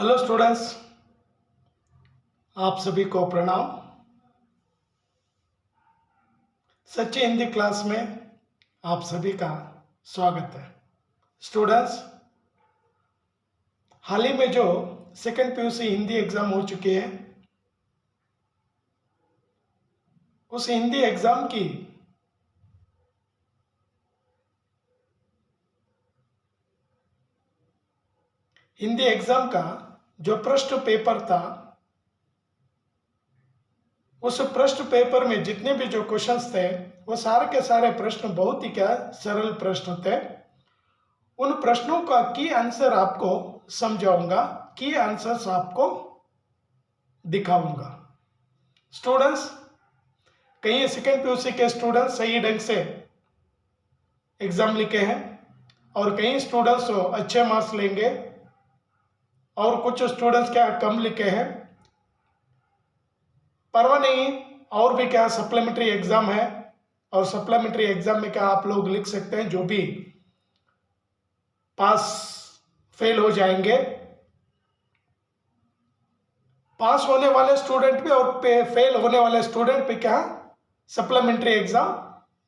Hello students, आप सभी को प्रणाम। सच्ची हिंदी क्लास में आप सभी का स्वागत है। स्टूडेंट्स, हाल ही में जो सेकेंड पीयूसी हिंदी एग्जाम हो चुकी है, उस हिंदी एग्जाम की हिंदी एग्जाम का जो प्रश्न पेपर था, उस प्रश्न पेपर में जितने भी जो क्वेश्चंस थे वो सारे के सारे प्रश्न बहुत ही सरल प्रश्न थे। उन प्रश्नों का की आंसर आपको समझाऊंगा, की आंसर्स आपको दिखाऊंगा। स्टूडेंट्स, कई सेकेंड पीयूसी के स्टूडेंट्स सही ढंग से एग्जाम लिखे हैं और कई स्टूडेंट्स अच्छे मार्क्स लेंगे और कुछ स्टूडेंट्स कम लिखे हैं। परवाह नहीं, और भी सप्लीमेंट्री एग्जाम है और सप्लीमेंट्री एग्जाम में आप लोग लिख सकते हैं। जो भी पास फेल हो जाएंगे, पास होने वाले स्टूडेंट भी और फेल होने वाले स्टूडेंट भी सप्लीमेंट्री एग्जाम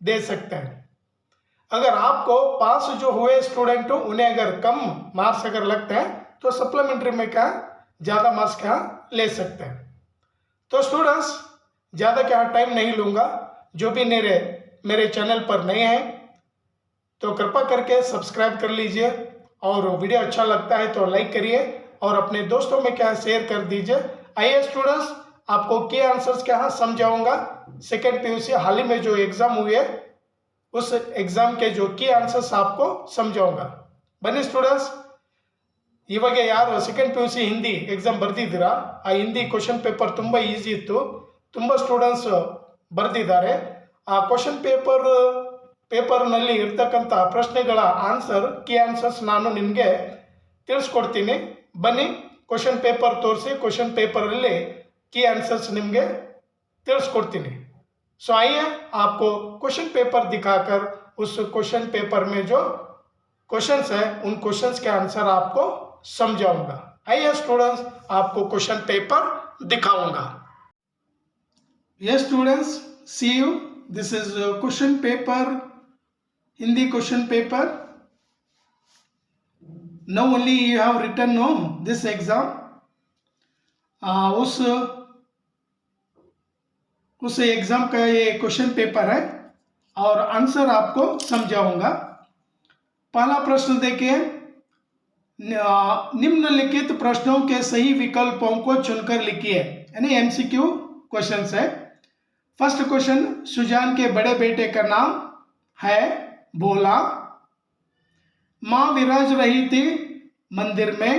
दे सकते हैं। अगर आपको पास जो हुए स्टूडेंट हो उन्हें अगर कम मार्क्स अगर लगते हैं तो सप्लीमेंट्री में ज़्यादा मार्क्स ले सकते हैं। तो स्टूडेंट्स, ज़्यादा टाइम नहीं लूँगा। जो भी मेरे चैनल पर नए हैं तो कृपा करके सब्सक्राइब कर लीजिए और वीडियो अच्छा लगता है तो लाइक करिए और अपने दोस्तों में शेयर कर दीजिए। आइए स्टूडेंट्स, आपको के आंसर्स समझाऊंगा। सेकेंड पीयूसी हाल ही में जो एग्जाम हुई है उस एग्जाम के जो की आंसर्स आपको समझाऊंगा। बनी स्टूडेंट्स, ಇವಾಗ ಯಾರು second P U C Hindi exam ಬರ್ದಿದ್ದೀರಾ, ಆ ಹಿಂದಿ ಕ್ವಶನ್ ಪೇಪರ್ ತುಂಬ ಈಸಿ ಇತ್ತು, ತುಂಬ ಸ್ಟೂಡೆಂಟ್ಸ್ ಬರೆದಿದ್ದಾರೆ. ಆ ಕ್ವಶನ್ ಪೇಪರ್ನಲ್ಲಿ ಇರ್ತಕ್ಕಂಥ ಪ್ರಶ್ನೆಗಳ ಕೀ ಆನ್ಸರ್ಸ್ ನಾನು ನಿಮಗೆ ತಿಳಿಸ್ಕೊಡ್ತೀನಿ. ಬನ್ನಿ, ಕ್ವಶನ್ ಪೇಪರ್ ತೋರಿಸಿ, ಕ್ವಶನ್ ಪೇಪರಲ್ಲಿ ಕೀ ಆನ್ಸರ್ಸ್ ನಿಮಗೆ ತಿಳಿಸ್ಕೊಡ್ತೀನಿ. सो आइए, आपको क्वेश्चन पेपर दिखाकर उस क्वेश्चन पेपर में जो क्वेश्चंस है उन क्वेश्चंस के आंसर आपको समझाऊंगा. आइए स्टूडेंट्स, आपको क्वेश्चन पेपर दिखाऊंगा. Yes students, see you. This is question paper, Hindi question paper. Now only you have written this exam. उस एग्जाम का ये क्वेश्चन पेपर है और आंसर आपको समझाऊंगा. पहला प्रश्न देखिए, निम्नलिखित प्रश्नों के सही विकल्पों को चुनकर लिखिए. यानी एमसीक्यू क्वेश्चंस है. फर्स्ट क्वेश्चन, सुजान के बड़े बेटे का नाम है भोला. माँ विराज रही थी मंदिर में.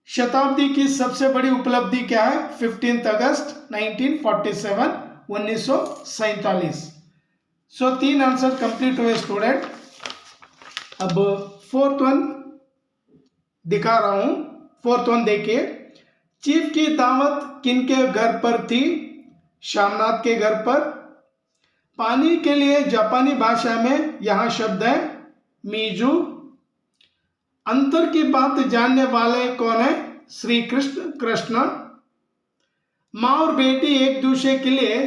शताब्दी की सबसे बड़ी उपलब्धि क्या है? 15 अगस्त 1947, 1947. सो 3 आंसर कंप्लीट हुए स्टूडेंट. अब फोर्थ वन दिखा रहा हूं. फोर्थ वन देखिए, चीफ की दावत किनके घर पर थी? श्यामनाथ के घर पर. पानी के लिए जापानी भाषा में यहां शब्द है मीजू. अंतर की बात जानने वाले कौन है? श्री कृष्ण. माँ और बेटी एक दूसरे के लिए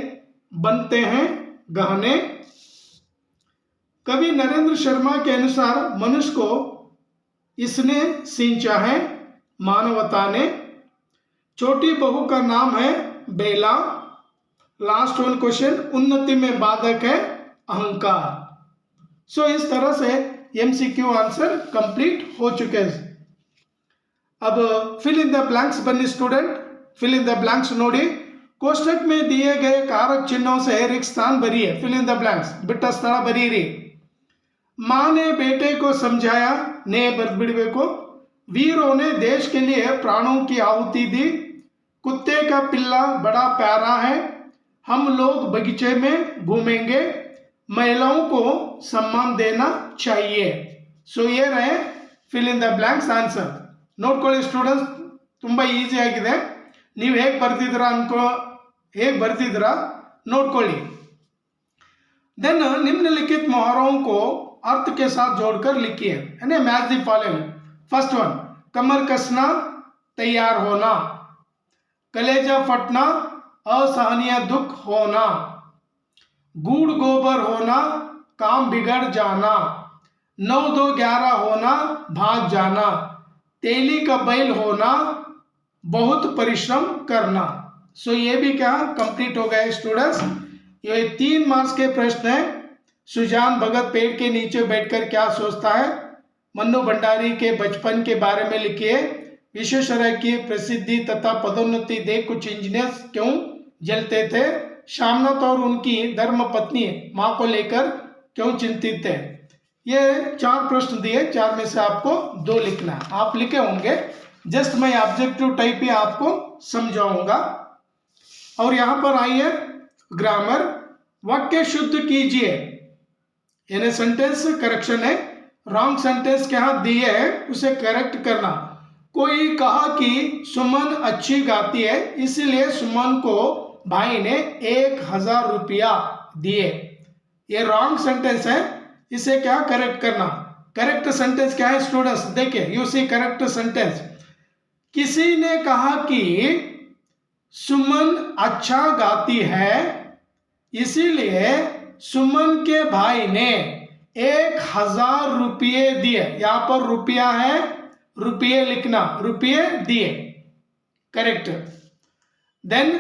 बनते हैं गहने. कवि नरेंद्र शर्मा के अनुसार मनुष्य को इसने सींचा है मानवता ने. छोटी बहू का नाम है बेला. लास्ट वन क्वेश्चन, उन्नति में बाधक है अहंकार. सो इस तरह से एमसीक्यू आंसर कंप्लीट हो चुके हैं. अब फिल इन द ब्लैंक्स बनी student. Fill in the blanks नोड़ी. कोष्टक में दिए गए कारक चिन्हों से रिक्त स्थान भरिए. फिल इन द ब्लैंक्स बिट्ಟ ಸ್ಥಳ ಬರೀರಿ. माँ ने बेटे को समझाया, ने बरबिड़बेको. वीरों ने देश के लिए प्राणों की आहुति दी. कुत्ते का पिल्ला बड़ा प्यारा है. हम लोग बगीचे में घूमेंगे. महिलाओं को सम्मान देना चाहिए. सो ये रहे fill in the blanks answer. ನೋಡ್ಕೊಳ್ಳಿ ಸ್ಟೂಡೆಂಟ್ಸ್, ತುಂಬ ಈಸಿ ಆಗಿದೆ. ನೀವು ಹೇಗೆ ಬರ್ತಿದ್ದೀರಾ ನೋಡ್ಕೊಳ್ಳಿ. देन निम्नलिखित मुहावरों को अर्थ के साथ जोड़कर लिखिए. यानी match the following. First one, कमर कसना तैयार होना, कलेजा फटना, असहनीय दुख होना, गूढ़ गोबर होना, काम बिगड़ जाना, 9-2-11 होना, भाग जाना, तेली का बैल होना, बहुत परिश्रम करना। सो ये भी क्या कंप्लीट हो गया स्टूडेंट्स। ये 3 मार्क्स के प्रश्न है। सुजान भगत पेड़ के नीचे बैठकर क्या सोचता है, मन्नू भंडारी के बचपन के बारे में लिखिए, विश्वेश्वरैया की प्रसिद्धि तथा पदोन्नति देख कुछ इंजीनियर्स क्यों जलते थे, श्यामनाथ और उनकी धर्म पत्नी माँ को लेकर क्यों चिंतित थे। ये 4 प्रश्न दिए, 4 में से आपको 2 लिखना है। आप लिखे होंगे, जस्ट मैं ऑब्जेक्टिव टाइप ही आपको समझाऊंगा। और यहां पर आइए ग्रामर, वाक्य शुद्ध कीजिए, यानी सेंटेंस करेक्शन है, रॉन्ग सेंटेंस क्या दिए है उसे करेक्ट करना। कोई कहा कि सुमन अच्छी गाती है, इसलिए सुमन को भाई ने 1000 रुपया दिए। ये रॉन्ग सेंटेंस है, इसे क्या करेक्ट करना। करेक्ट सेंटेंस क्या है स्टूडेंट्स, देखिए यू सी करेक्ट सेंटेंस। किसी ने कहा कि सुमन अच्छा गाती है, इसीलिए सुमन के भाई ने 1000 रुपये दिए। यहां पर रुपया है, रुपये लिखना, रुपये दिए, करेक्ट। देन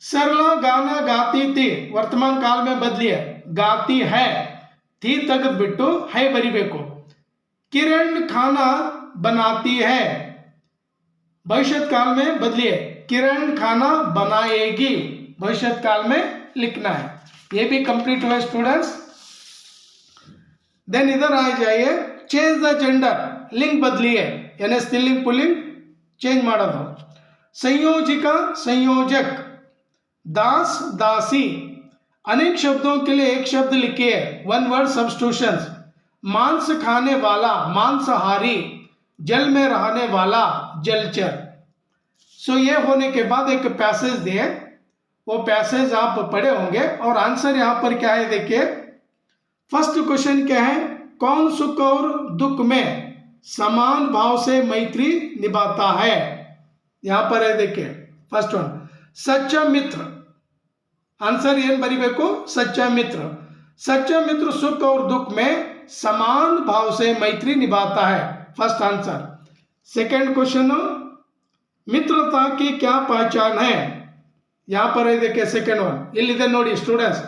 सरला गाना गाती थी, वर्तमान काल में बदलिए, गाती है, थी तक बिट्टू है बरीबेको। किरण खाना बनाती है, भविष्य काल में बदलिए, किरण खाना बनाएगी, भविष्य काल में लिखना है। ये भी कंप्लीट हुआ स्टूडेंट्स। देन इधर आ जाइए, चेंज द जेंडर, लिंग बदलिए, यानी स्त्रीलिंग पुल्लिंग चेंज ಮಾಡೋದು। संयोजिका संयोजक, दास दासी, अनेक शब्दों के लिए एक शब्द लिखिए, 1 वर्ड सब्स्टिट्यूशंस। मांस खाने वाला मांसाहारी, जल में रहने वाला जलचर। सो ये होने के बाद एक पैसेज दिए, वो पैसेज आप पढ़े होंगे और आंसर यहां पर क्या है देखिए। फर्स्ट क्वेश्चन क्या है, कौन सुख और दुख में समान भाव से मैत्री निभाता है। यहां पर है देखिए फर्स्ट वन, सच्चा मित्र। आंसर ಏನ್ बरीಬೇಕು, सच्चा मित्र। सच्चा मित्र सुख और दुख में समान भाव से मैत्री निभाता है, फर्स्ट आंसर। सेकंड क्वेश्चन, मित्रता की क्या पहचान है। यहां पर है देखिए सेकंड वन, इಲ್ಲಿದೆ ನೋಡಿ स्टूडेंट्स,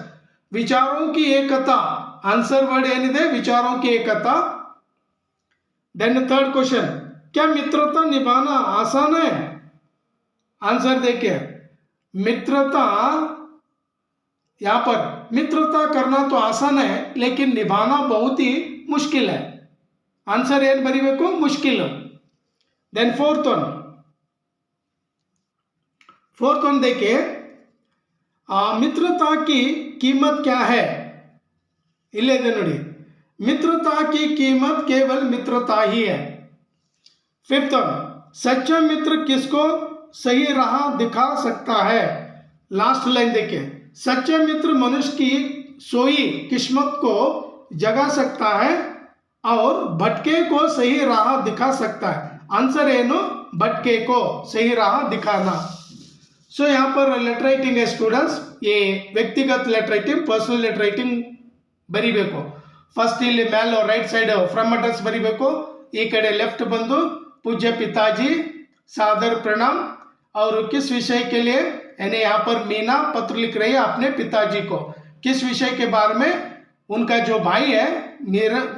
विचारों की एकता। आंसर वर्ड ಏನಿದೆ, विचारों की एकता। देन थर्ड क्वेश्चन, क्या मित्रता निभाना आसान है। आंसर देखिए, मित्रता, यहां पर मित्रता करना तो आसान है लेकिन निभाना बहुत ही मुश्किल है। आंसर ಏನ್ ಬರಿಬೇಕು, मुश्किल। देन फोर्थ वन देखिए, मित्रता की कीमत क्या है। इल्लेदे ನೋಡಿ, मित्रता की कीमत केवल मित्रता ही है। फिफ्थ वन, सच्चा मित्र किसको सही राह दिखा सकता है। लास्ट लाइन देखिए, सच्चा मित्र मनुष्य की सोई किस्मत को जगा सकता है और भटके को सही राह दिखा सकता है। आंसर ಏನು, भटके को सही राह दिखाना। सो यहाँ पर लेटर राइटिंग है स्टूडेंट्स, ये व्यक्तिगत letter writing, personal letter writing ಬರಿಬೇಕು। ಫಸ್ಟ್ ಇಲ್ಲಿ ಮೇಲೆ ರೈಟ್ ಸೈಡ್ ಫ್ರಮ್ ಅಡ್ರೆಸ್ ಬರಿಬೇಕು, ಈ ಕಡೆ लेफ्ट ಬಂದು पूज्य पिताजी सादर प्रणाम, और किस विषय के लिए, यानी यहाँ पर मीना पत्र लिख रही है अपने पिताजी को, किस विषय के बारे में। उनका जो भाई है,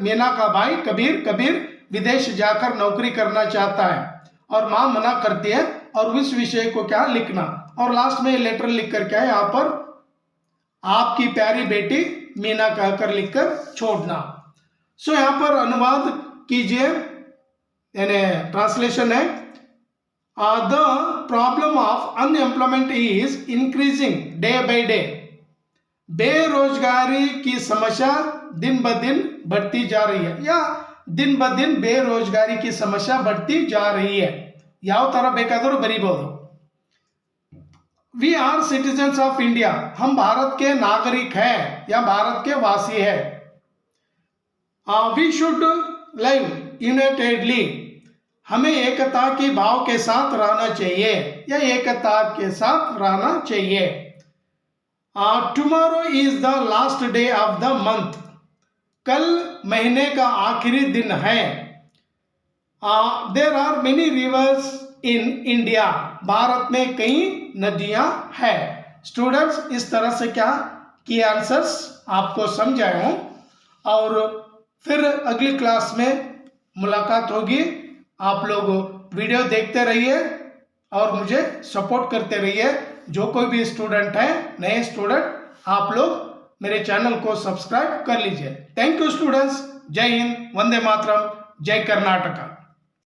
मीना का भाई कबीर विदेश जाकर नौकरी करना चाहता है और माँ मना करती है, और उस विषय को क्या लिखना। और लास्ट में लेटर लिख कर क्या है यहाँ पर, आपकी प्यारी बेटी मीना कहकर लिखकर छोड़ना। सो यहाँ पर अनुवाद कीजिए, यानी ट्रांसलेशन है, the problem of unemployment is increasing day by day. बेरोजगारी की समस्या दिन ब दिन बढ़ती जा रही है, या दिन ब दिन बेरोजगारी की समस्या बढ़ती जा रही है। ಯಾವ ತರ ಬೇಕಾದರೂ ಬರೀಬಹುದು। We are citizens of India, हम भारत के नागरिक हैं या भारत के वासी हैं। वी शुड लिव यूनाइटेडली, हमें एकता की भाव के साथ रहना चाहिए या एकता के साथ रहना चाहिए। Tomorrow is the last day of the month, कल महीने का आखिरी दिन है। There are many rivers in India, भारत में कई नदियां हैं। स्टूडेंट्स, इस तरह से क्या की आंसर्स आपको समझाए हूं, और फिर अगली क्लास में मुलाकात होगी। आप लोग वीडियो देखते रहिए और मुझे सपोर्ट करते रहिए। जो कोई भी स्टूडेंट है, नए स्टूडेंट, आप लोग मेरे चैनल को सब्सक्राइब कर लीजिए। Thank you students. जय हिंद, वंदे मातरम, जय कर्नाटका।